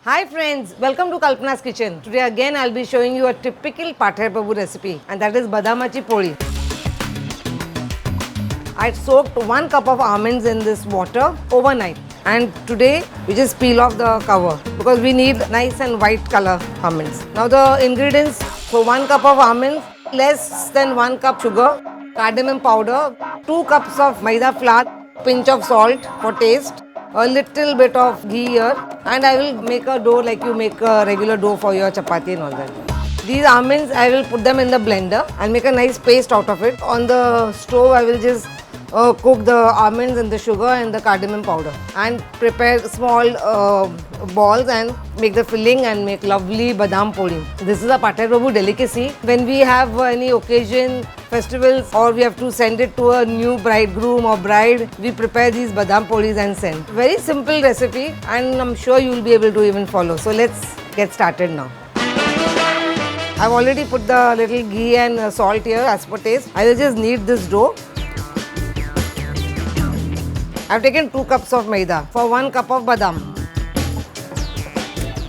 Hi friends, welcome to Kalpana's Kitchen. Today again I'll be showing you a typical Pathar Prabhu recipe, and that is badamachi poli. I soaked 1 cup of almonds in this water overnight, and today we just peel off the cover because we need nice and white color almonds. Now the ingredients for 1 cup of almonds, less than 1 cup sugar, cardamom powder, 2 cups of maida flour, pinch of salt for taste, a little bit of ghee here, and I will make a dough like you make a regular dough for your chapati and all that. These almonds, I will put them in the blender and make a nice paste out of it. On the stove, I will just cook the almonds and the sugar and the cardamom powder and prepare small balls and make the filling and make lovely badam puri. This is a Pathar Prabhu delicacy. When we have any occasion, festivals, or we have to send it to a new bridegroom or bride, we prepare these badam puris and send. Very simple recipe, and I'm sure you will be able to even follow. So let's get started now. I've already put the little ghee and salt here as per taste. I will just knead this dough. I've taken 2 cups of maida for 1 cup of badam.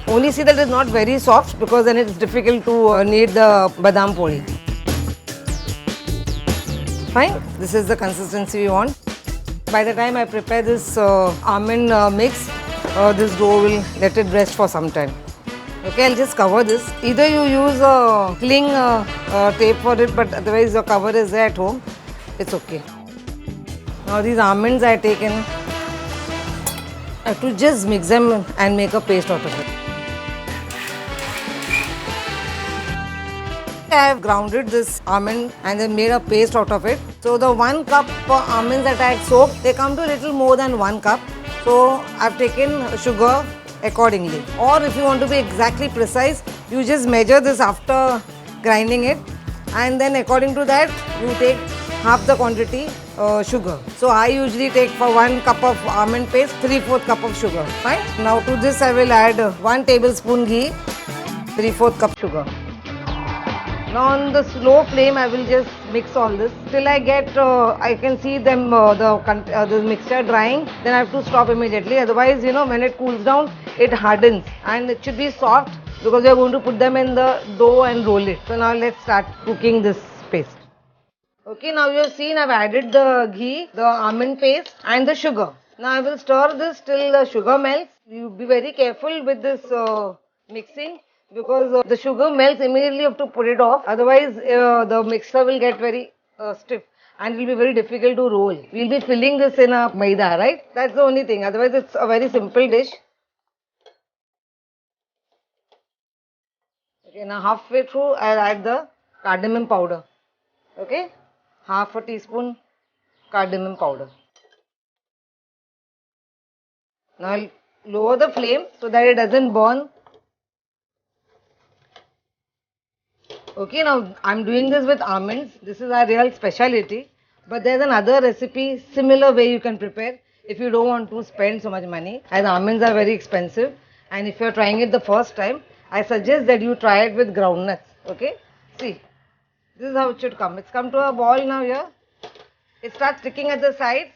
Only see that it's not very soft because then it's difficult to knead the badam puri. Fine, this is the consistency we want. By the time I prepare this almond mix, this dough will let it rest for some time. Okay, I'll just cover this. Either you use a cling tape for it, but otherwise your cover is there at home. It's okay. Now these almonds I have taken, I have to just mix them and make a paste out of it. I have grounded this almond and then made a paste out of it. So the 1 cup almonds that I had soaked, they come to a little more than 1 cup. So I've taken sugar accordingly. Or if you want to be exactly precise, you just measure this after grinding it, and then according to that you take half the quantity sugar. So I usually take for 1 cup of almond paste, 3/4 cup of sugar. Fine. Now to this I will add 1 tablespoon ghee, 3/4 cup sugar. Now on the slow flame I will just mix all this till I get, I can see them the mixture drying. Then I have to stop immediately. Otherwise, when it cools down, it hardens, and it should be soft because we are going to put them in the dough and roll it. So now let's start cooking this paste. Okay, now you have seen I've added the ghee, the almond paste and the sugar. Now I will stir this till the sugar melts. You be very careful with this mixing because the sugar melts immediately. You have to put it off. Otherwise, the mixture will get very stiff and it will be very difficult to roll. We'll be filling this in a maida, right? That's the only thing. Otherwise, it's a very simple dish. Okay, now halfway through, I'll add the cardamom powder. Okay, half a teaspoon cardamom powder. Now I'll lower the flame so that it doesn't burn. Okay, now I'm doing this with almonds. This is our real specialty. But there's another recipe, similar way you can prepare if you don't want to spend so much money, as almonds are very expensive. And if you're trying it the first time, I suggest that you try it with groundnuts. Okay, see, this is how it should come. It's come to a ball now here. It starts sticking at the sides,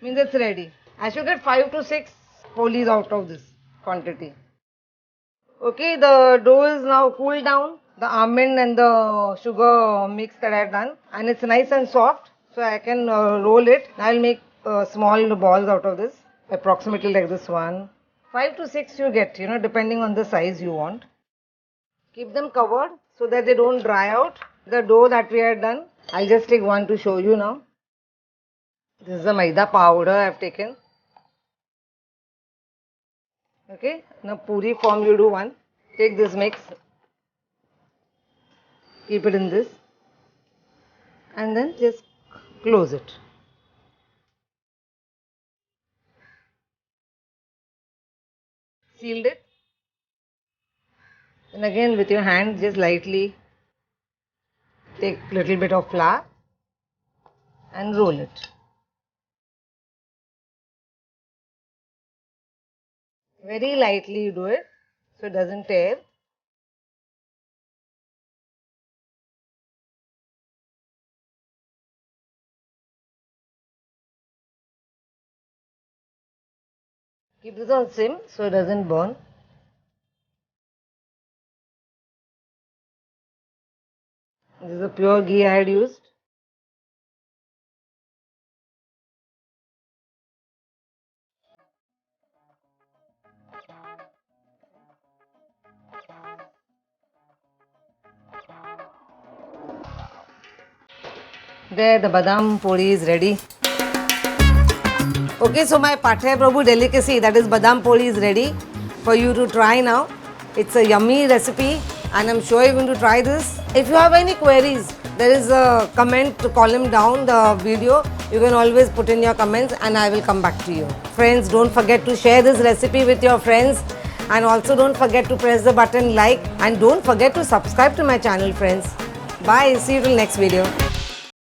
means it's ready. I should get 5 to 6 polis out of this quantity. Okay, the dough is now cooled down. The almond and the sugar mix that I have done, and it's nice and soft, so I can roll it. I'll make small balls out of this, approximately like this one. 5 to 6 you get, depending on the size you want. Keep them covered so that they don't dry out. The dough that we had done, I'll just take one to show you now. This is the maida powder I have taken. Okay, now puri form you do one. Take this mix, keep it in this, and then just close it. Sealed it. And again with your hand just lightly take little bit of flour and roll it. Very lightly you do it so it doesn't tear. Keep this on sim so it doesn't burn. This is a pure ghee I had used. There, the badam puri is ready. Okay, so my Pathya Prabhu delicacy, that is badam puri, is ready for you to try now. It's a yummy recipe and I'm sure you're going to try this. If you have any queries, there is a comment column down the video. You can always put in your comments and I will come back to you. Friends, don't forget to share this recipe with your friends, and also don't forget to press the button like, and don't forget to subscribe to my channel, friends. Bye, see you till next video.